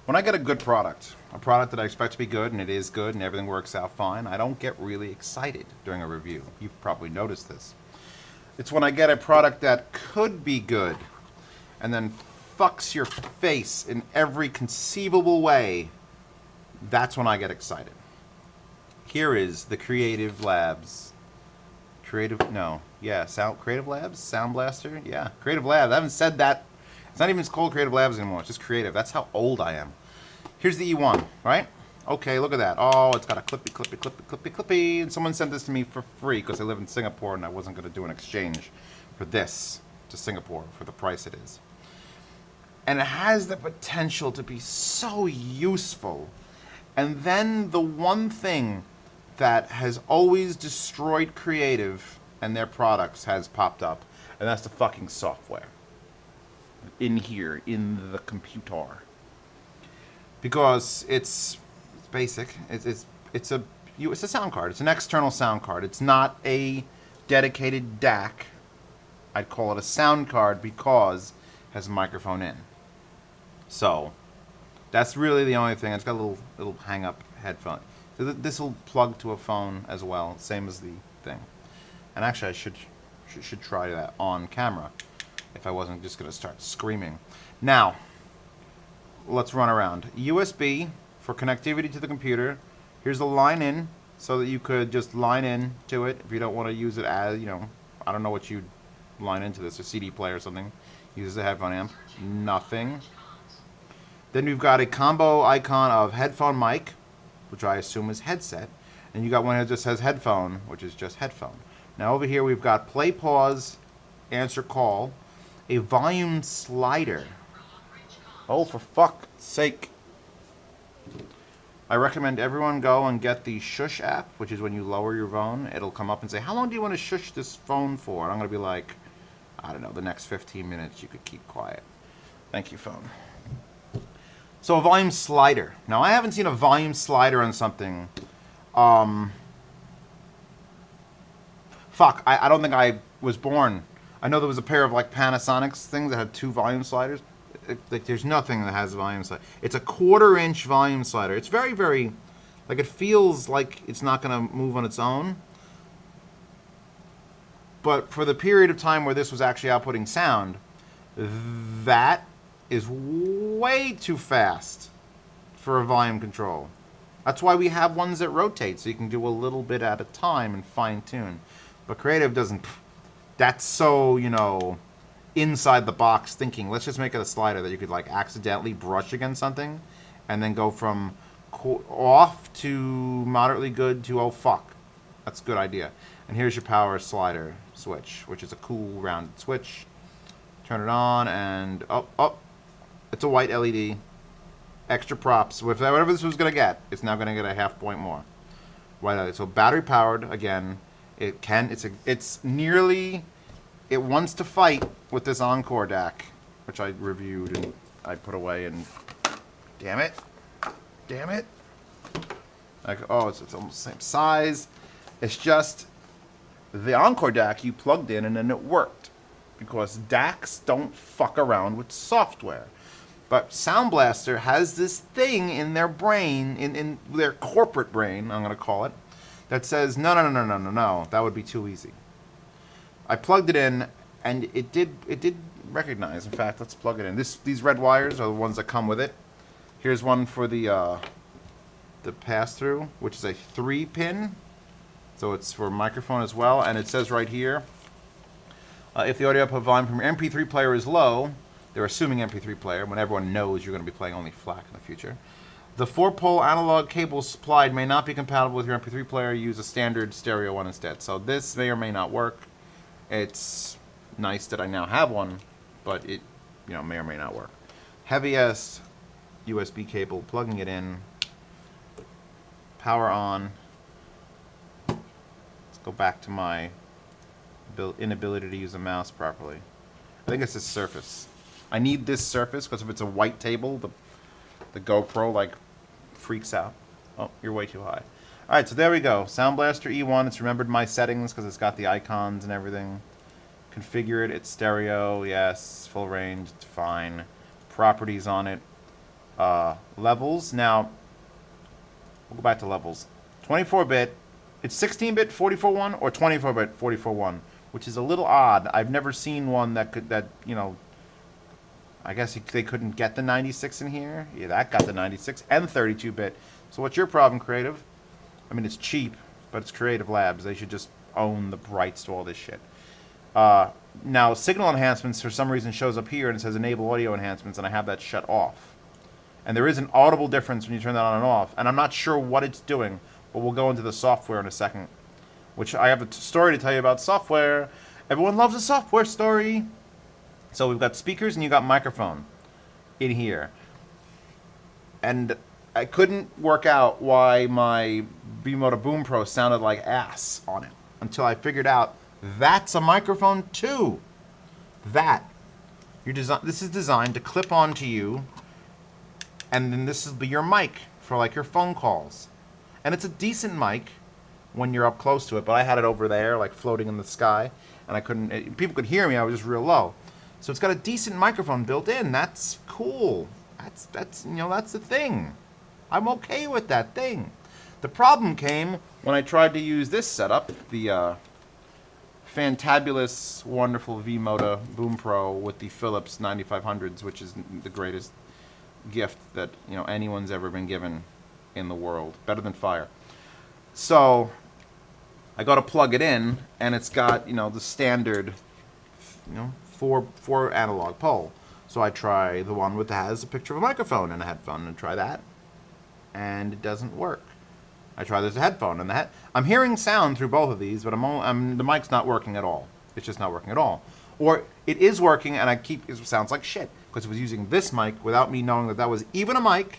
When I get a good product, a product that I expect to be good, and it is good, and everything works out fine, I don't get really excited during a review. You've probably noticed this. It's when I get a product that could be good, and then fucks your face in every conceivable way, that's when I get excited. Here is the Creative Labs. Creative Labs? Soundblaster? Yeah, Creative Labs. I haven't said that. It's not even called Creative Labs anymore. It's just Creative. That's how old I am. Here's the E1, right? Okay, look at that. Oh, it's got a clippy. And someone sent this to me for free because I live in Singapore and I wasn't going to do an exchange for this to Singapore for the price it is. And it has the potential to be so useful. And then the one thing that has always destroyed Creative and their products has popped up, and that's the fucking software. In here, in the computer. Because it's basic. It's a sound card. It's an external sound card. It's not a dedicated DAC. I'd call it a sound card because it has a microphone in. So that's really the only thing. It's got a little hang-up headphone. So this will plug to a phone as well, same as the thing. And actually, I should try that on camera if I wasn't just going to start screaming. Now, let's run around. USB for connectivity to the computer. Here's the line in, so that you could just line in to it if you don't want to use it as, I don't know what you'd line into this, a CD player or something. Uses a headphone amp. Nothing. Then we've got a combo icon of headphone mic, which I assume is headset. And you got one that just says headphone, which is just headphone. Now over here we've got play, pause, answer call, a volume slider. Oh, for fuck's sake. I recommend everyone go and get the Shush app, which is when you lower your phone, it'll come up and say, how long do you want to shush this phone for? And I'm going to be like, I don't know, the next 15 minutes you could keep quiet. Thank you, phone. So a volume slider. Now, I haven't seen a volume slider on something. I don't think I was born. I know there was a pair of like Panasonic's things that had 2 volume sliders. There's nothing that has a volume slider. It's a 1/4-inch volume slider. It's very, very, it feels like it's not going to move on its own. But for the period of time where this was actually outputting sound, that is way too fast for a volume control. That's why we have ones that rotate, so you can do a little bit at a time and fine-tune. But Creative doesn't. That's so, inside the box thinking. Let's just make it a slider that you could accidentally brush against something and then go from off to moderately good to oh fuck. That's a good idea. And here's your power slider switch, which is a cool rounded switch. Turn it on and it's a white LED. Extra props. With whatever this was going to get, it's now going to get a half point more. White LED. So battery powered again. It's nearly. It wants to fight with this Encore DAC, which I reviewed and I put away and damn it. It's almost the same size. It's just the Encore DAC you plugged in and then it worked because DACs don't fuck around with software. But Soundblaster has this thing in their brain, in their corporate brain, I'm going to call it, that says, no, that would be too easy. I plugged it in, and it did recognize. In fact, let's plug it in. These red wires are the ones that come with it. Here's one for the pass-through, which is a 3-pin. So it's for microphone as well. And it says right here, if the audio output volume from your MP3 player is low, they're assuming MP3 player, when everyone knows you're going to be playing only FLAC in the future. The 4-pole analog cable supplied may not be compatible with your MP3 player. Use a standard stereo one instead. So this may or may not work. It's nice that I now have one, but it may or may not work. Heavy-ass USB cable, plugging it in. Power on. Let's go back to my inability to use a mouse properly. I think it's this surface. I need this surface because if it's a white table, the GoPro freaks out. Oh, you're way too high. All right, so there we go. Soundblaster E1. It's remembered my settings because it's got the icons and everything. Configure it. It's stereo. Yes. Full range. It's fine. Properties on it. Levels. Now, we'll go back to levels. 24-bit. It's 16-bit 44.1 or 24-bit 44.1, which is a little odd. I've never seen one that could, I guess they couldn't get the 96 in here. Yeah, that got the 96 and 32-bit. So what's your problem, Creative? I mean, it's cheap, but it's Creative Labs. They should just own the rights to all this shit. Now, signal enhancements for some reason shows up here and it says enable audio enhancements, and I have that shut off. And there is an audible difference when you turn that on and off, and I'm not sure what it's doing, but we'll go into the software in a second, which I have a story to tell you about software. Everyone loves a software story. So we've got speakers and you got microphone in here. And I couldn't work out why my V-Moda Boom Pro sounded like ass on it until I figured out that's a microphone too. This is designed to clip onto you, and then this will be your mic for like your phone calls. And it's a decent mic when you're up close to it, but I had it over there like floating in the sky, and I couldn't, people could hear me, I was just real low. So it's got a decent microphone built in. That's cool. That's the thing. I'm okay with that thing. The problem came when I tried to use this setup, the fantabulous, wonderful V-Moda Boom Pro with the Philips 9500s, which is the greatest gift that anyone's ever been given in the world. Better than fire. So I got to plug it in, and it's got the standard four analog pole. So I try the one that has a picture of a microphone and a headphone, and try that, and it doesn't work. I try there's a headphone and I'm hearing sound through both of these, but the mic's not working at all. It's just not working at all. Or it is working, and it sounds like shit because it was using this mic without me knowing that was even a mic,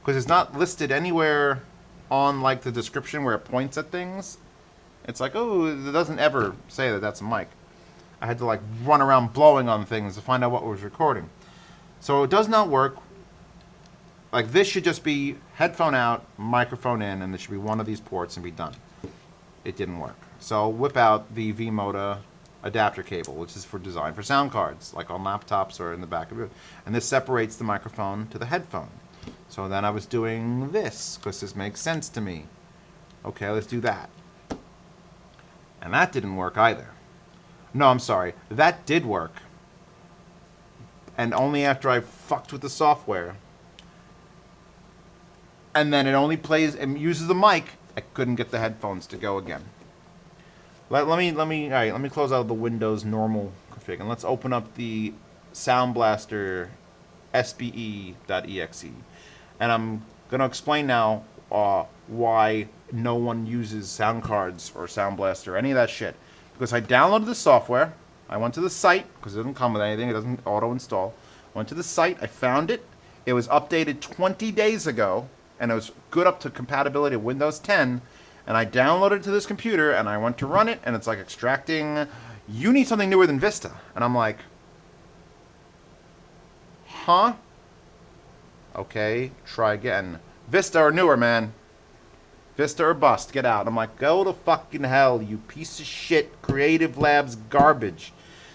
because it's not listed anywhere on like the description where it points at things. It's like, oh, it doesn't ever say that that's a mic. I had to like run around blowing on things to find out what was recording. So it does not work. Like this should just be headphone out, microphone in, and there should be one of these ports and be done. It didn't work. So whip out the V-Moda adapter cable, which is designed for sound cards, like on laptops or in the back of it. And this separates the microphone to the headphone. So then I was doing this, because this makes sense to me. Okay, let's do that. And that didn't work either. No, I'm sorry. That did work. And only after I fucked with the software. And then it only plays and uses the mic. I couldn't get the headphones to go again. Let me close out the Windows normal config, and let's open up the Soundblaster SBE.exe. And I'm going to explain now why no one uses sound cards or Soundblaster or any of that shit. Because I downloaded the software, I went to the site, because it doesn't come with anything, it doesn't auto-install. Went to the site, I found it, it was updated 20 days ago, and it was good up to compatibility with Windows 10, and I downloaded it to this computer, and I went to run it, and it's like extracting, you need something newer than Vista. And I'm like, huh? Okay, try again. Vista or newer, man. Vista or bust, get out. I'm like, go to fucking hell, you piece of shit Creative Labs garbage.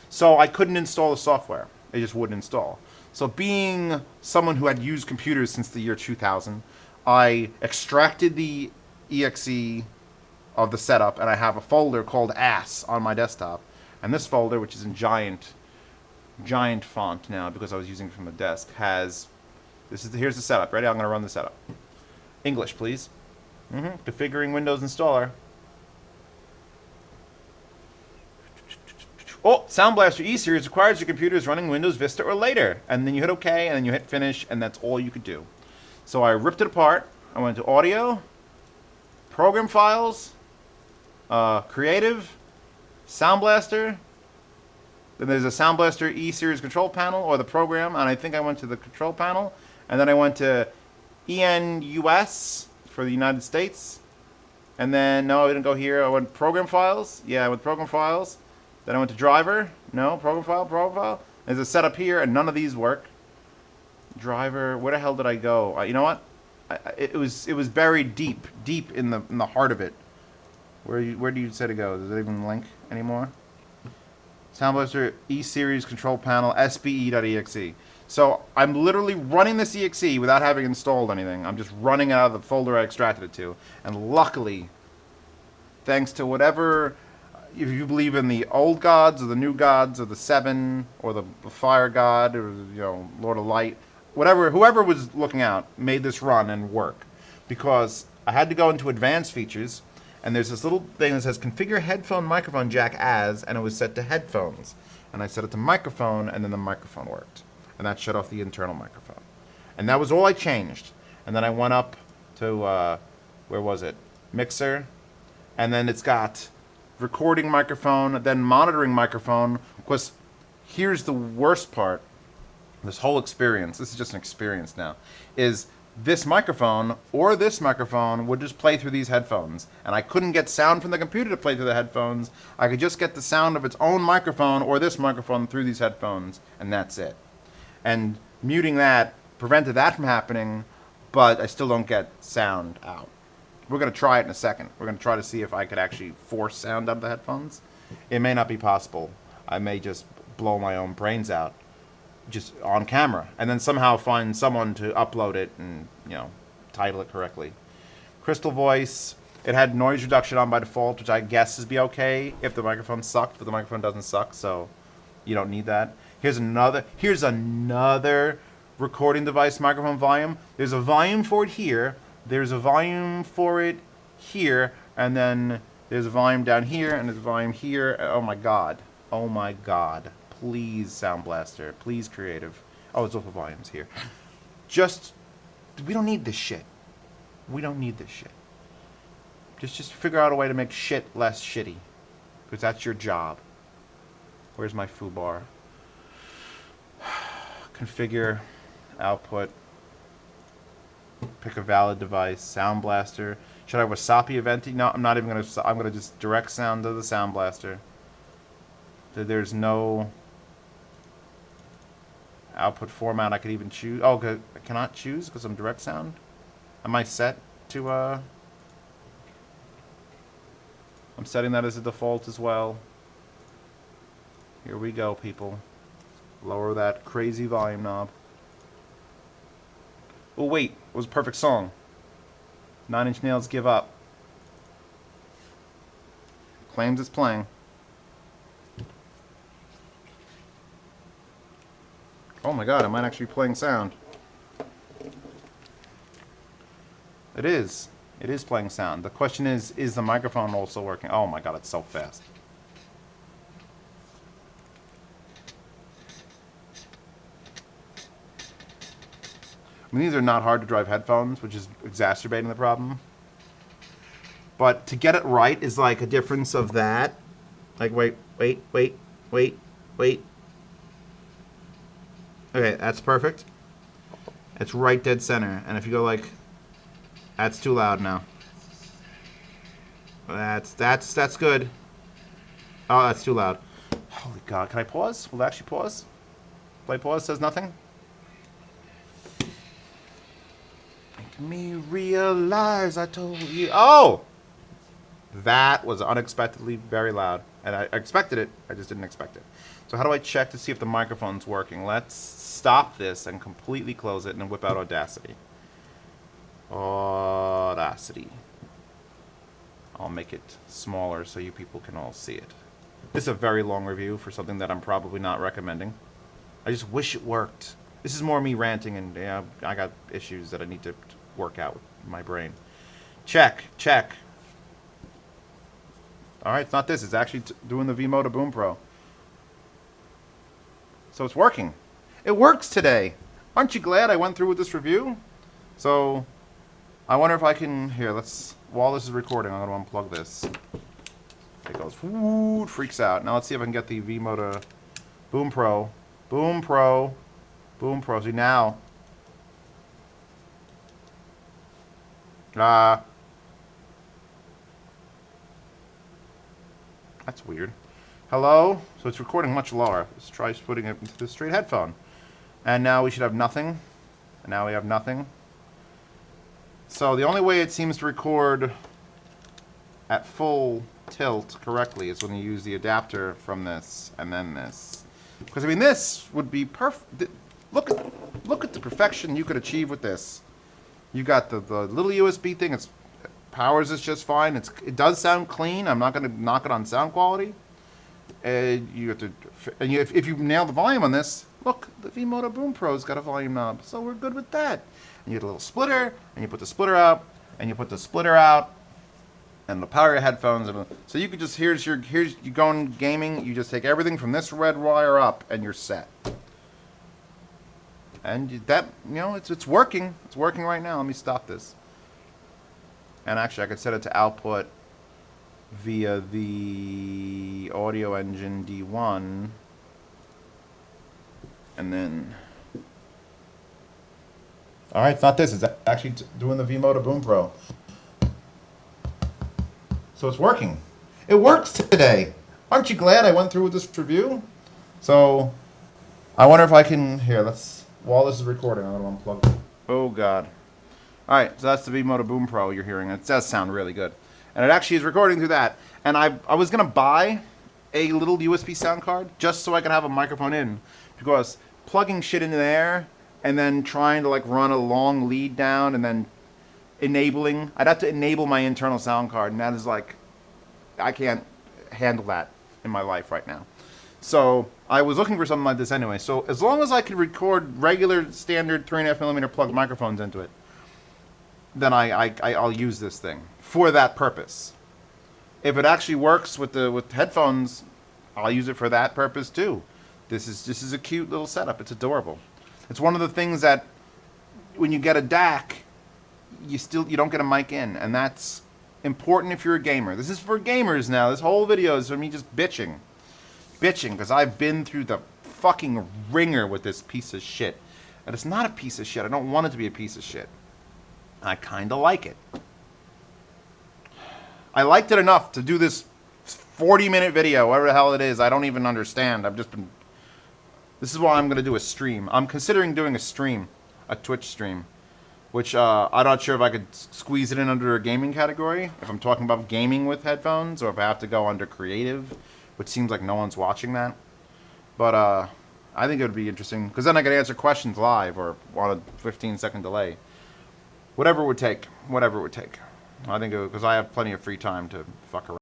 So I couldn't install the software. It just wouldn't install. So being someone who had used computers since the year 2000, I extracted the exe of the setup, and I have a folder called ass on my desktop. And this folder, which is in giant font now because I was using it from the desk, has, here's the setup. Ready? I'm going to run the setup. English, please. Configuring Windows installer. Oh, Soundblaster E-Series requires your computer is running Windows Vista or later. And then you hit OK, and then you hit finish, and that's all you could do. So I ripped it apart. I went to Audio, Program Files, Creative, Soundblaster. Then there's a Soundblaster E-Series control panel, or the program, and I think I went to the control panel. And then I went to ENUS for the United States. And then, no, I didn't go here. I went Program Files. Yeah, I went Program Files. Then I went to Driver. No, Program File. There's a setup here, and none of these work. Driver, where the hell did I go? You know what? It was buried deep in the heart of it. Where do you say to go? Does it even link anymore? Soundblaster E-Series Control Panel SBE.exe. So I'm literally running this exe without having installed anything. I'm just running out of the folder I extracted it to. And luckily, thanks to whatever, if you believe in the old gods or the new gods or the seven or the fire god or, you know, Lord of Light, whatever, whoever was looking out made this run and work. Because I had to go into advanced features, and there's this little thing that says configure headphone microphone jack as, and it was set to headphones. And I set it to microphone, and then the microphone worked. And that shut off the internal microphone. And that was all I changed. And then I went up to, where was it? Mixer. And then it's got recording microphone, then monitoring microphone. Because here's the worst part. This whole experience, this is just an experience now, is this microphone or this microphone would just play through these headphones. And I couldn't get sound from the computer to play through the headphones. I could just get the sound of its own microphone or this microphone through these headphones, and that's it. And muting that prevented that from happening, but I still don't get sound out. We're going to try it in a second. We're going to try to see if I could actually force sound out of the headphones. It may not be possible. I may just blow my own brains out just on camera, and then somehow find someone to upload it and, you know, title it correctly. Crystal Voice, it had noise reduction on by default, which I guess is be okay if the microphone sucked, but the microphone doesn't suck, so you don't need that. Here's another recording device microphone volume. There's a volume for it here, there's a volume for it here, and then there's a volume down here, and there's a volume here. Oh my god. Oh my god. Please, Soundblaster. Please, Creative. Oh, there's also volumes here. Just, we don't need this shit. We don't need this shit. Just figure out a way to make shit less shitty. Because that's your job. Where's my foobar? Configure, output, pick a valid device, Soundblaster. Should I Wasapi event? No, I'm not even going to, I'm going to just direct sound to the Soundblaster. There's no output format I could even choose. Oh, I cannot choose because I'm direct sound? Am I set to, I'm setting that as a default as well. Here we go, people. Lower that crazy volume knob. Oh, wait. It was a perfect song. 9 Inch Nails, Give Up. Claims it's playing. Oh my god, I might actually be playing sound. It is. It is playing sound. The question is the microphone also working? Oh my god, it's so fast. I mean, these are not hard to drive headphones, which is exacerbating the problem. But to get it right is like a difference of that. Like, wait. Okay, that's perfect. It's right dead center. And if you go like, that's too loud now. That's good. Oh, that's too loud. Holy god, can I pause? Will it actually pause? Play pause says nothing? Make me realize I told you. Oh! That was unexpectedly very loud. And I expected it, I just didn't expect it. So how do I check to see if the microphone's working? Let's stop this and completely close it and whip out Audacity. Audacity. I'll make it smaller so you people can all see it. This is a very long review for something that I'm probably not recommending. I just wish it worked. This is more me ranting, and yeah, I got issues that I need to work out with my brain. Check. Alright, it's not this. It's actually doing the V-Mode of Boom Pro. So it's working. It works today. Aren't you glad I went through with this review? So, I wonder if I can... Here, let's... While this is recording, I'm going to unplug this. It goes... Woo, it freaks out. Now let's see if I can get the V-Mode of Boom Pro. Boom Pro. See, now... That's weird. Hello? So it's recording much lower. Let's try putting it into the straight headphone. And now we should have nothing. And now we have nothing. So the only way it seems to record at full tilt correctly is when you use the adapter from this and then this. Because, I mean, this would be perfect. Look look at the perfection you could achieve with this. You got the little USB thing. It powers this just fine. It does sound clean. I'm not going to knock it on sound quality. You have to, and if you nail the volume on this, look, the V-Moto Boom Pro's got a volume knob, so we're good with that. And you get a little splitter, and you put the splitter out, and you put the splitter out, and the power your headphones. So you could just here's you going gaming. You just take everything from this red wire up, and you're set. And that, you know, it's working. It's working right now. Let me stop this. And actually, I could set it to output via the audio engine D1, and then. All right, it's not this. It's actually doing the V-Moto Boom Pro. So it's working. It works today. Aren't you glad I went through with this review? So I wonder if I can, here, while this is recording, I'm going to unplug it. Oh, God. All right, so that's the V-Moto Boom Pro you're hearing. It does sound really good. And it actually is recording through that. And I was going to buy a little USB sound card just so I could have a microphone in. Because plugging shit in there and then trying to like run a long lead down and then I'd have to enable my internal sound card, and that is like, I can't handle that in my life right now. So I was looking for something like this anyway. So as long as I could record regular standard 3.5mm plugged microphones into it, then I'll use this thing for that purpose. If it actually works with headphones, I'll use it for that purpose too. This is a cute little setup. It's adorable. It's one of the things that when you get a DAC, you don't get a mic in, and that's important if you're a gamer. This is for gamers now. This whole video is for me just bitching because I've been through the fucking ringer with this piece of shit. And it's not a piece of shit. I don't want it to be a piece of shit. I kind of like it. I liked it enough to do this 40-minute video, whatever the hell it is. I don't even understand. This is why I'm going to do a stream. I'm considering doing a stream, a Twitch stream, which I'm not sure if I could squeeze it in under a gaming category, if I'm talking about gaming with headphones, or if I have to go under creative, which seems like no one's watching that. But I think it would be interesting, because then I could answer questions live or on a 15-second delay. Whatever it would take. I think, because I have plenty of free time to fuck around.